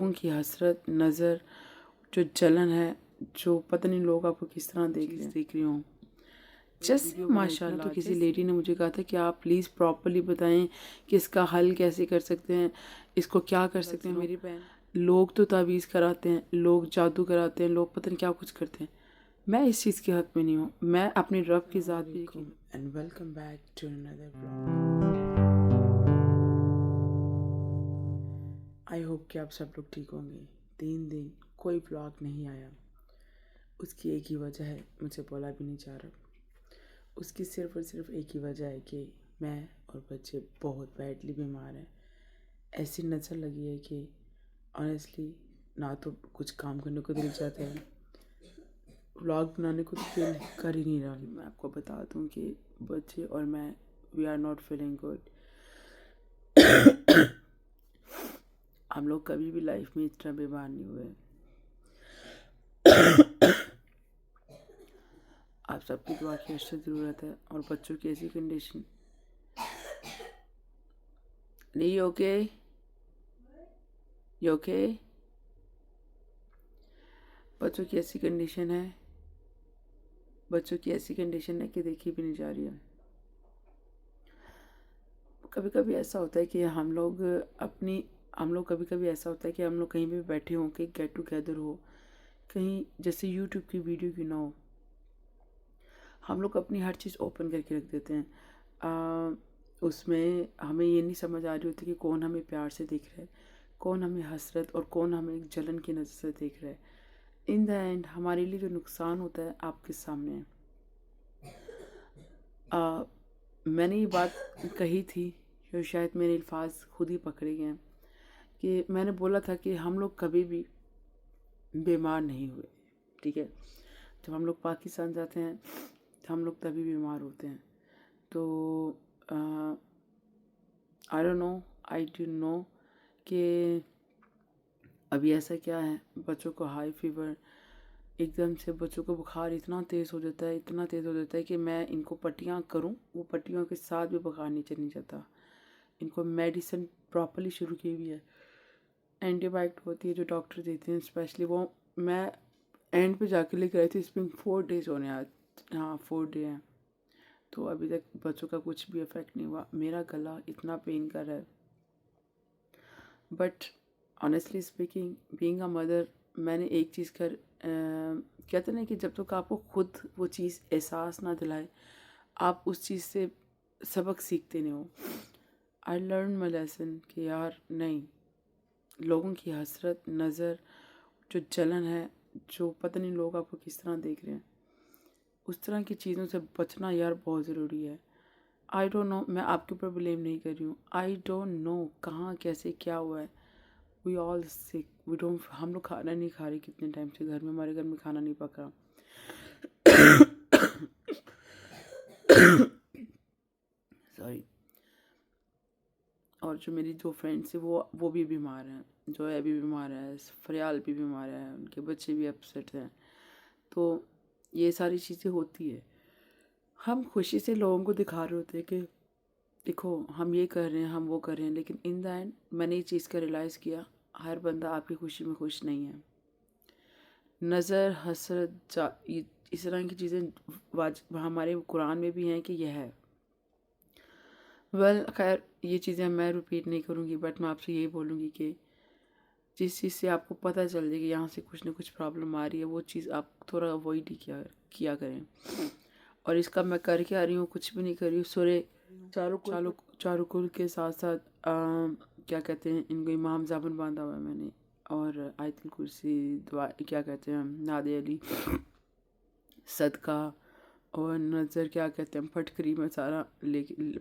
لوگوں کی حسرت، نظر، جو جلن ہے، جو پتہ نہیں لوگ آپ کو کس طرح دیکھ رہی ہوں. جیسے ماشاء اللہ تو کسی لیڈی نے مجھے کہا تھا کہ آپ پلیز پراپرلی بتائیں کہ اس کا حل کیسے کر سکتے ہیں، اس کو کیا کر سکتے ہیں. میری بہن، لوگ تو تعویذ کراتے ہیں، لوگ جادو کراتے ہیں، لوگ پتہ نہیں کیا کچھ کرتے ہیں. میں اس چیز کے حق میں نہیں ہوں. میں اپنی رب کی ذات پہ یقین. And welcome back to another vlog. I hope کہ آپ سب لوگ ٹھیک ہوں گے. 3 دن کوئی vlog نہیں آیا. اس کی ایک ہی وجہ ہے، مجھے بولا بھی نہیں چاہ رہا. اس کی صرف اور صرف ایک ہی وجہ ہے کہ میں اور بچے بہت بیڈلی بیمار ہیں. ایسی نظر لگی ہے کہ آنیسٹلی نہ تو کچھ کام کرنے کو دل چاہتا ہے، ولاگ بنانے کو تو دل کر ہی نہیں رہا. میں آپ کو بتا دوں کہ بچے اور میں we are not feeling good. ہم لوگ کبھی بھی لائف میں اس طرح بیمار نہیں ہوئے. آپ سب کی دعا کی اشد ضرورت ہے. اور بچوں کی ایسی کنڈیشن نہیں. Okay you okay. بچوں کی ایسی کنڈیشن ہے کہ دیکھی بھی نہیں جا رہی ہے. کبھی کبھی ایسا ہوتا ہے کہ ہم لوگ کبھی کبھی ایسا ہوتا ہے کہ ہم لوگ کہیں بھی بیٹھے ہوں، کہ گیٹ ٹوگیدر ہو، کہیں جیسے یوٹیوب کی ویڈیو کی نہ ہو، ہم لوگ اپنی ہر چیز اوپن کر کے رکھ دیتے ہیں. اس میں ہمیں یہ نہیں سمجھ آ رہی ہوتی کہ کون ہمیں پیار سے دیکھ رہا ہے، کون ہمیں حسرت اور کون ہمیں ایک جلن کی نظر سے دیکھ رہا ہے. ان دا اینڈ ہمارے لیے جو نقصان ہوتا ہے آپ کے سامنے ہے. میں نے یہ بات کہی تھی، جو شاید میرے الفاظ خود ہی پکڑے گئے ہیں، کہ میں نے بولا تھا کہ ہم لوگ کبھی بھی بیمار نہیں ہوئے. ٹھیک ہے، جب ہم لوگ پاکستان جاتے ہیں تو ہم لوگ تبھی بیمار ہوتے ہیں. تو آئی ڈونٹ نو کہ ابھی ایسا کیا ہے. بچوں کو ہائی فیور، ایک دم سے بچوں کو بخار اتنا تیز ہو جاتا ہے کہ میں ان کو پٹیاں کروں، وہ پٹیوں کے ساتھ بھی بخار نیچے نہیں جاتا. ان کو میڈیسن پراپرلی شروع کی ہوئی ہے، اینٹی بائیوٹک ہوتی ہے جو ڈاکٹر دیتے ہیں اسپیشلی. وہ میں اینڈ پہ جا کے لے کے آئی تھی. اس میں 4 days ہونے آج، ہاں 4 day ہیں. تو ابھی تک بچوں کا کچھ بھی افیکٹ نہیں ہوا. میرا گلا اتنا پین کر رہا ہے. But honestly speaking, being a mother, میں نے ایک چیز کہتے ہیں کہ جب تک آپ کو خود وہ چیز احساس نہ دلائے، آپ اس چیز سے سبق سیکھتے نہیں ہو. آئی لرن مائی لیسن کہ یار نہیں، لوگوں کی حسرت، نظر، جو جلن ہے، جو پتہ نہیں لوگ آپ کو کس طرح دیکھ رہے ہیں، اس طرح کی چیزوں سے بچنا یار بہت ضروری ہے. آئی ڈونٹ نو، میں آپ کے اوپر بلیم نہیں کر رہی ہوں. آئی ڈونٹ نو کہاں کیسے کیا ہوا ہے. وی آل سک، ہم لوگ کھانا نہیں کھا رہے کتنے ٹائم سے. ہمارے گھر میں کھانا نہیں پکا. سوری. اور جو میری 2 فرینڈس ہیں وہ بھی بیمار ہیں. جو ہے بھی بیمار ہے، فریال بھی بیمار ہے، ان کے بچے بھی اپسیٹ ہیں. تو یہ ساری چیزیں ہوتی ہے. ہم خوشی سے لوگوں کو دکھا رہے ہوتے ہیں کہ دیکھو ہم یہ کر رہے ہیں، ہم وہ کر رہے ہیں، لیکن ان دا اینڈ میں نے یہ چیز کا ریلائز کیا، ہر بندہ آپ کی خوشی میں خوش نہیں ہے. نظر، حسرت، اس طرح کی چیزیں ہمارے قرآن میں بھی ہیں کہ یہ ہے. خیر یہ چیزیں میں ریپیٹ نہیں کروں گی. بٹ میں آپ سے یہی بولوں گی کہ جس چیز سے آپ کو پتہ چل جائے کہ یہاں سے کچھ نہ کچھ پرابلم آ رہی ہے، وہ چیز آپ تھوڑا اوائڈ ہی کیا کریں. اور اس کا میں کر کے آ رہی ہوں، کچھ بھی نہیں کر رہی ہوں. سورے چارکل کے ساتھ ساتھ کیا کہتے ہیں ان کو امام زامن باندھا ہوا ہے میں نے، اور آیت الکرسی، دعا کیا کہتے ہیں ناد علی، صدقہ، اور نظر کیا کہتے ہیں پھٹکری میں سارا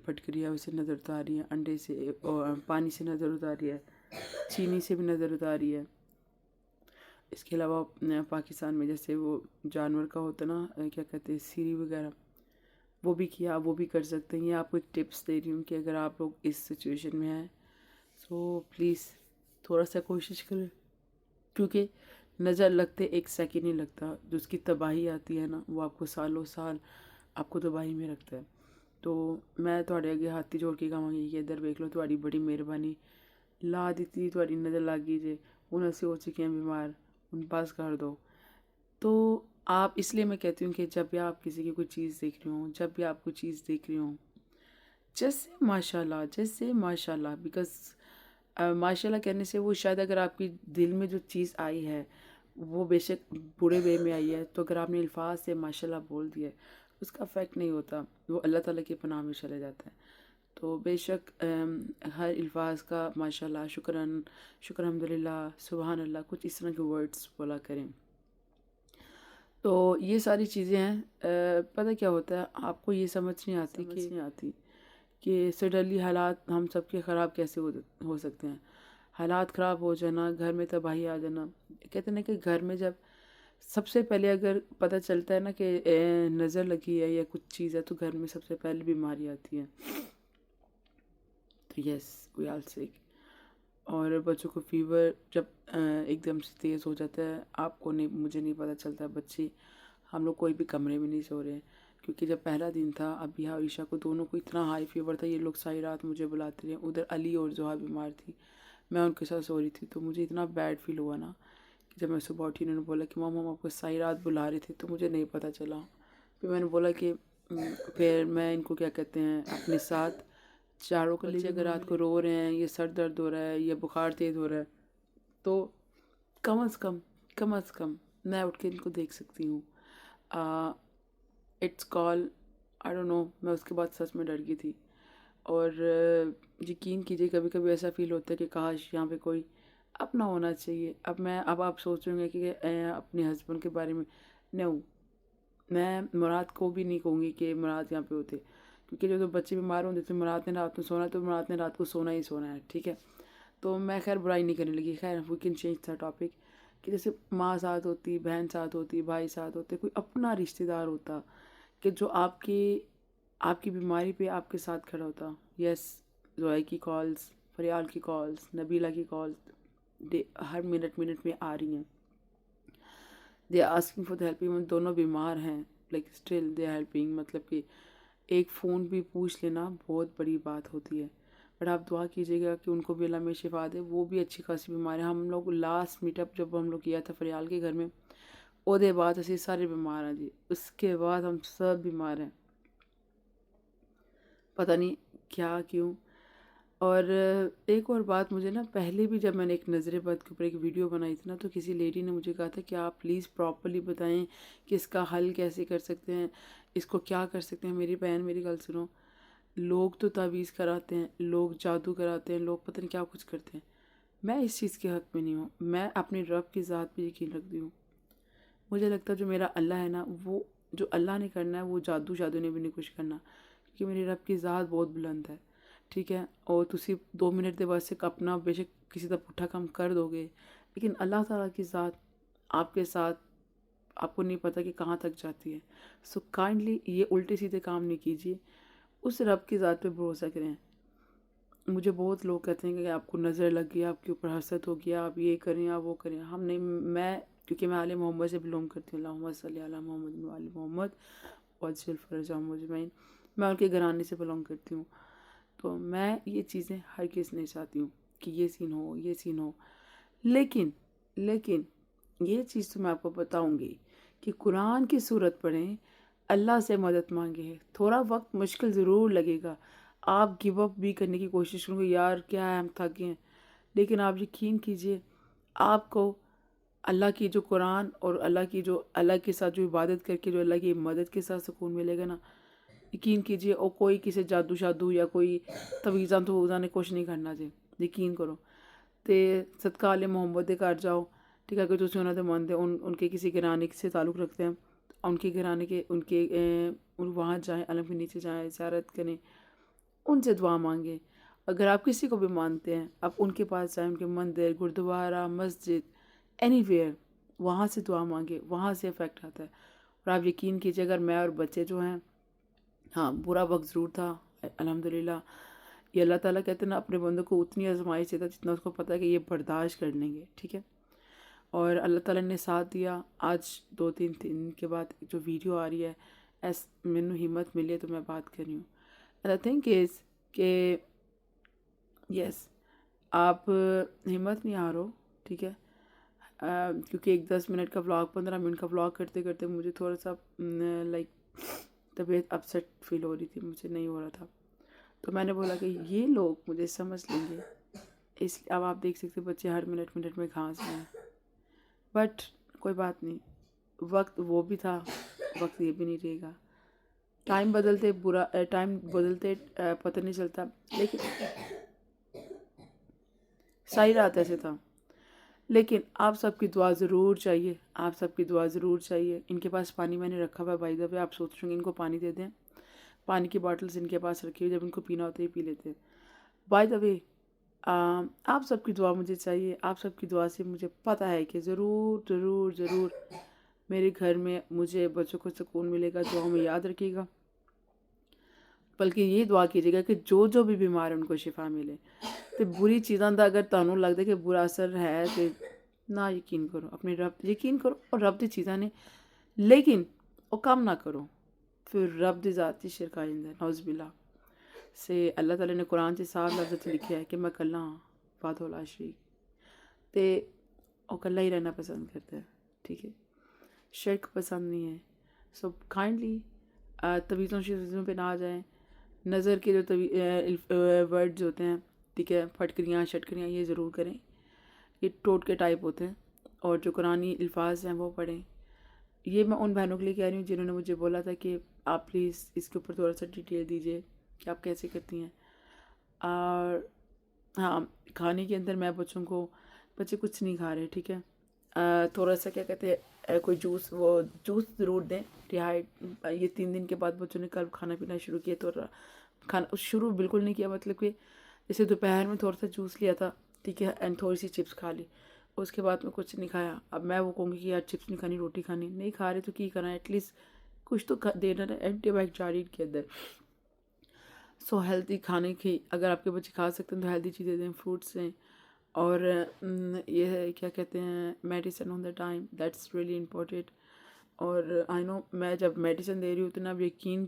پھٹکری ہے اسے نظر اتاری ہے، انڈے سے اور پانی سے نظر اتاری ہے، چینی سے بھی نظر اتاری ہے. اس کے علاوہ پاکستان میں جیسے وہ جانور کا ہوتا نا کیا کہتے ہیں سیری وغیرہ، وہ بھی کیا، وہ بھی کر سکتے ہیں. یہ آپ کو ایک ٹپس دے رہی ہوں کہ اگر آپ لوگ اس سچویشن میں ہیں تو پلیز تھوڑا سا کوشش کریں، کیونکہ نظر لگتے 1 سیکنڈ نہیں لگتا. جو اس کی تباہی آتی ہے نا، وہ آپ کو سالوں سال آپ کو تباہی میں رکھتا ہے. تو میں تھوڑے اگے ہاتھی جوڑ کے کہاں گی کہ ادھر دیکھ لو، تھوڑی بڑی مہربانی لا دیتی تھوڑی نظر لگ گئی جے. انہیں سے ہو چکے ہیں بیمار، ان پاس کر دو. تو آپ اس لیے میں کہتی ہوں کہ جب بھی آپ کسی کی کوئی چیز دیکھ رہے ہوں، جب بھی آپ کوئی چیز دیکھ رہے ہوں، جیسے ماشاء اللہ بیکاز ماشاء اللہ کہنے سے وہ شاید اگر آپ کی دل میں جو چیز آئی ہے وہ بے شک برے وے میں آئی ہے، تو اگر آپ نے الفاظ سے ماشاء اللہ بول دیا ہے اس کا افیکٹ نہیں ہوتا، وہ اللہ تعالیٰ کی پناہ میں چلے جاتا ہے. تو بے شک ہر الفاظ کا ماشاء اللہ، شکر الحمدللہ، سبحان اللہ، کچھ اس طرح کے ورڈز بولا کریں. تو یہ ساری چیزیں ہیں. پتہ کیا ہوتا ہے، آپ کو یہ سمجھ نہیں آتی کہ سڈنلی حالات ہم سب کے خراب کیسے ہو سکتے ہیں. حالات خراب ہو جانا، گھر میں تباہی آ جانا. کہتے ہیں نا کہ گھر میں جب سب سے پہلے اگر پتہ چلتا ہے نا کہ نظر لگی ہے یا کچھ چیز ہے، تو گھر میں سب سے پہلے بیماری آتی ہے. تو یس وی آل سک. اور بچوں کو فیور جب ایک دم سے تیز ہو جاتا ہے، آپ کو نہیں، مجھے نہیں پتہ چلتا. بچے، ہم لوگ کوئی بھی کمرے میں نہیں سو رہے ہیں، کیونکہ جب پہلا دن تھا ابھی اور عائشہ کو دونوں کو اتنا ہائی فیور تھا، یہ لوگ ساری رات مجھے بلاتے رہے. ادھر علی اور زحا بیمار تھی، میں ان کے ساتھ سو رہی تھی. تو مجھے اتنا بیڈ فیل ہوا نا کہ جب میں صبح اٹھی انہوں نے بولا کہ ماما ہم آپ کو ساری رات بلا رہے تھے، تو مجھے نہیں پتہ چلا. پھر میں نے بولا کہ پھر میں ان کو کیا کہتے ہیں اپنے ساتھ چاروں کو لے کے، اگر رات کو رو رہے ہیں، یہ سر درد ہو رہا ہے یا بخار تیز ہو رہا ہے، تو کم از کم میں اٹھ کے ان کو دیکھ سکتی ہوں. It's call I don't know. میں اس کے بعد سچ میں ڈر گئی تھی. اور یقین کیجیے کبھی کبھی ایسا فیل ہوتا ہے کہ کاش یہاں پہ کوئی اپنا ہونا چاہیے. اب آپ سوچ رہے ہوں گے کہ اپنے ہسبینڈ کے بارے میں نہیں، میں مراد کو بھی نہیں کہوں گی کہ مراد یہاں پہ ہوتے، کیونکہ جو بچے بیمار ہوں جیسے مراد نے رات میں سونا ہے تو مراد نے رات کو سونا ہی سونا ہے. ٹھیک ہے، تو میں خیر برائی نہیں کرنے لگی. خیر we can change the topic. کہ جیسے ماں ساتھ ہوتی، بہن ساتھ ہوتی، بھائی ساتھ ہوتے، کوئی اپنا رشتہ دار ہوتا کہ جو آپ کی بیماری پہ آپ کے ساتھ کھڑا ہوتا. یس، زوئی کی کالز، فریال کی کالز، نبیلہ کی کالز ہر منٹ میں آ رہی ہیں. They are asking for the help. دونوں بیمار ہیں، like still they are helping. مطلب کہ ایک فون بھی پوچھ لینا بہت بڑی بات ہوتی ہے. بٹ آپ دعا کیجیے گا کہ ان کو بھی اللہ میں شفا دے. وہ بھی اچھی خاصی بیمار ہیں. ہم لوگ لاسٹ میٹ اپ جب ہم لوگ کیا تھا فریال کے گھر میں، وہ دے بعد اسی سارے بیمار ہیں جی. اس کے بعد ہم سب بیمار ہیں، پتہ نہیں کیا کیوں. اور ایک اور بات، مجھے نا پہلے بھی جب میں نے ایک نظر بد کے اوپر ایک ویڈیو بنائی تھی نا، تو کسی لیڈی نے مجھے کہا تھا کہ آپ پلیز پراپرلی بتائیں کہ اس کا حل کیسے کر سکتے ہیں، اس کو کیا کر سکتے ہیں. میری بہن میری گل سنو، لوگ تو تعویذ کراتے ہیں، لوگ جادو کراتے ہیں، لوگ پتہ نہیں کیا کچھ کرتے ہیں. میں اس چیز کے حق میں نہیں ہوں. میں اپنے رب کی ذات پہ یقین رکھتی ہوں. مجھے لگتا ہے جو میرا اللہ ہے نا، وہ جو اللہ نے کرنا ہے وہ جادو نے بھی نہیں کچھ کرنا، کیونکہ میری رب کی ذات بہت بلند ہے. ٹھیک ہے، اور تسی 2 منٹ دے واسطے اپنا بے شک کسی کا پٹھا کام کر دو گے، لیکن اللہ تعالیٰ کی ذات آپ کے ساتھ آپ کو نہیں پتہ کہ کہاں تک جاتی ہے. سو کائنڈلی یہ الٹے سیدھے کام نہیں کیجیے، اس رب کی ذات پہ بھروسہ کریں. مجھے بہت لوگ کہتے ہیں کہ آپ کو نظر لگ گیا، آپ کے اوپر حسد ہو گیا، آپ یہ کریں آپ وہ کریں. ہم نہیں، میں کیونکہ میں آل محمد سے بلونگ کرتی ہوں. اللہم صلی علی محمد و آل محمد وعجل فرجہم اجمعین. میں ان کے گھرانے سے بلونگ کرتی ہوں. تو میں یہ چیزیں ہرگز نہیں چاہتی ہوں کہ یہ سین ہو. لیکن یہ چیز تو میں آپ کو بتاؤں گی کہ قرآن کی سورت پڑھیں، اللہ سے مدد مانگے. تھوڑا وقت مشکل ضرور لگے گا، آپ گیو اپ بھی کرنے کی کوشش کریں گے، یار کیا ہے ہم تھک گئے ہیں، لیکن آپ یقین کیجئے آپ کو اللہ کی جو قرآن اور اللہ کے ساتھ جو عبادت کر کے جو اللہ کی مدد کے ساتھ سکون ملے گا نا، یقین کیجئے. اور کوئی کسی جادو شادو یا کوئی تویزاں نے کچھ نہیں کرنا جی. یقین کرو تے صدقہ آل محمد دے گھر جاؤ. ٹھیک ہے، اگر تسی انہاں دے مانتے ان کے کسی گھرانے سے تعلق رکھتے ہیں، ان کے گھرانے کے وہاں جائیں، علم کے نیچے جائیں، زیارت کریں، ان سے دعا مانگیں. اگر آپ کسی کو بھی مانتے ہیں، آپ ان کے پاس جائیں، ان کے مندر، گردوارہ، مسجد، اینی ویئر، وہاں سے دعا مانگے. وہاں سے افیکٹ آتا ہے. اور آپ یقین کیجیے اگر میں اور بچے جو ہیں، ہاں برا وقت ضرور تھا، الحمدللہ. یہ اللہ تعالیٰ کہتے ہیں نا اپنے بندوں کو اتنی آزمائش دیتا جتنا اس کو پتہ ہے کہ یہ برداشت کر لیں گے. ٹھیک ہے، اور اللہ تعالیٰ نے ساتھ دیا. آج 2-3 دن کے بعد جو ویڈیو آ رہی ہے، مینوں ہمت ملی ہے تو میں بات کر رہی ہوں. دا تھنگ از کہ یس، آپ ہمت نہیں ہارو. ٹھیک ہے، کیونکہ ایک 10 منٹ کا ولاگ 15 منٹ کا ولاگ کرتے کرتے مجھے تھوڑا سا لائک طبیعت اپسیٹ فیل ہو رہی تھی، مجھے نہیں ہو رہا تھا. تو میں نے بولا کہ یہ لوگ مجھے سمجھ لیں گے، اس اب آپ دیکھ سکتے بچے ہر منٹ منٹ میں کھانس رہے ہیں. بٹ کوئی بات نہیں، وقت وہ بھی تھا، وقت یہ بھی نہیں رہے گا. ٹائم بدلتے پتہ نہیں چلتا، لیکن صحیح رات ایسے تھا. لیکن آپ سب کی دعا ضرور چاہیے، آپ سب کی دعا ضرور چاہیے. ان کے پاس پانی میں نے رکھا ہوا ہے بائی دا وے، آپ سوچ رہے ہیں ان کو پانی دے دیں. پانی کی باٹلز ان کے پاس رکھی ہوئی، جب ان کو پینا ہوتا ہے پی لیتے ہیں. بائی دا وے آپ سب کی دعا مجھے چاہیے. آپ سب کی دعا سے مجھے پتہ ہے کہ ضرور ضرور ضرور میرے گھر میں مجھے بچوں کو سکون ملے گا. دعا میں یاد رکھیے گا، بلکہ یہ دعا کیجیے گا کہ جو بھی بیمار ہے ان کو شفا ملے. تو بری چیزاں دا اگر تانوں لگتا ہے کہ برا اثر ہے تو نہ یقین کرو، اپنے رب یقین کرو اور رب دی چیزاں نے، لیکن وہ کم نہ کرو. پھر رب دی ذاتی شرک آ جاتا ہے، نعوذ باللہ سے. اللہ تعالیٰ نے قرآن سے صاف لفظ لکھا ہے کہ میں کلہ ہاں وحدہ لا شریک، تے وہ کلہ ہی رہنا پسند کرتا ہے. ٹھیک ہے، شرک پسند نہیں ہے. سو کائنڈلی طویزوں شیزوں پہ نہ آ جائیں. نظر کے جو ورڈز ہوتے ہیں، ٹھیک ہے، پھٹکریاں شٹکریاں، یہ ضرور کریں. یہ ٹوٹکے ٹائپ ہوتے ہیں، اور جو قرآنی الفاظ ہیں وہ پڑھیں. یہ میں ان بہنوں کے لیے کہہ رہی ہوں جنہوں نے مجھے بولا تھا کہ آپ پلیز اس کے اوپر تھوڑا سا ڈیٹیل دیجیے کہ آپ کیسے کرتی ہیں. اور ہاں، کھانے کے اندر میں بچے کچھ نہیں کھا رہے، ٹھیک ہے. تھوڑا سا کیا کہتے ہیں کوئی جوس ضرور دیں. یہ 3 دن کے بعد بچوں نے کل کھانا پینا شروع کیا، تو کھانا شروع بالکل نہیں کیا. مطلب کہ جیسے دوپہر میں تھوڑا سا جوس لیا تھا، ٹھیک ہے، اینڈ تھوڑی سی چپس کھا لی، اس کے بعد میں کچھ نہیں کھایا. اب میں وہ کہوں گی کہ یار چپس نہیں کھانی، روٹی کھانی، نہیں کھا رہے تو کی کرنا، ایٹ لیسٹ کچھ تو دینا نا، اینٹی بائک جاری کے اندر. سو ہیلتھی کھانے کی اگر آپ کے بچے کھا سکتے ہیں تو ہیلتھی چیزیں دیں، فروٹس دیں. اور یہ ہے کیا کہتے ہیں medicine on the time, that's really important. اور آئی نو میں جب میڈیسن دے رہی ہوں تو نا اب یقین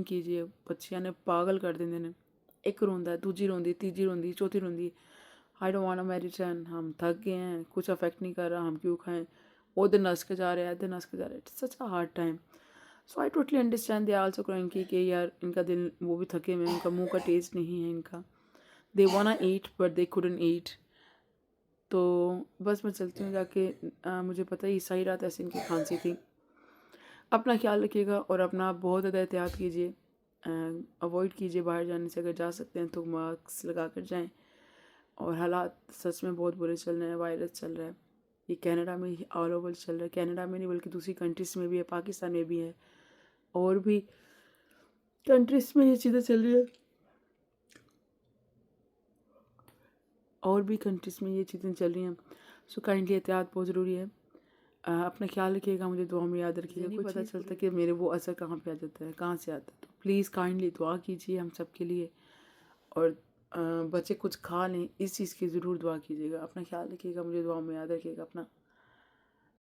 کیجیے بچیاں نے پاگل کر دیں نے. ایک روندا ہے، دوجی روندی، تیجی روندی، چوتھی روندی. آئی ڈونٹ وانٹ میڈیسن، ہم تھک گئے ہیں، کچھ افیکٹ نہیں کر رہا، ہم کیوں کھائیں. وہ دن نس کے جا رہے ہیں، ادھر نس کے جا رہے ہیں. It's such a hard time. So I totally understand. They also کرنکی کہ یار ان کا دل، وہ بھی تھکے ہوئے، ان کا منہ کا ٹیسٹ نہیں ہے ان کا. دے وانا at but they couldn't at. تو بس میں چلتی ہوں جا کے. مجھے پتہ ہی صحیح رات ایسے ان کی کھانسی تھی. اپنا خیال رکھیے گا اور اپنا بہت زیادہ احتیاط کیجیے. اوائڈ کیجیے باہر جانے سے، اگر جا سکتے ہیں تو ماسک لگا کر جائیں. اور حالات سچ میں بہت برے چل رہے ہیں. وائرس چل رہا ہے، یہ کینیڈا میں آل اوور چل رہا ہے. کینیڈا میں نہیں بلکہ دوسری کنٹریز میں بھی ہے، پاکستان میں بھی ہے، اور بھی کنٹریز میں یہ چیزیں چل رہی ہیں. سو کائنڈلی احتیاط بہت ضروری ہے. اپنا خیال رکھیے گا، مجھے دعا میں یاد رکھیے گا. نہیں پتہ چلتا کہ میرے وہ اثر کہاں پہ آ جاتا ہے، کہاں سے آتا ہے. تو پلیز کائنڈلی دعا کیجیے ہم سب کے لیے. اور بچے کچھ کھا لیں، اس چیز کی ضرور دعا کیجیے گا. اپنا خیال رکھیے گا، مجھے دعا میں یاد رکھیے گا. اپنا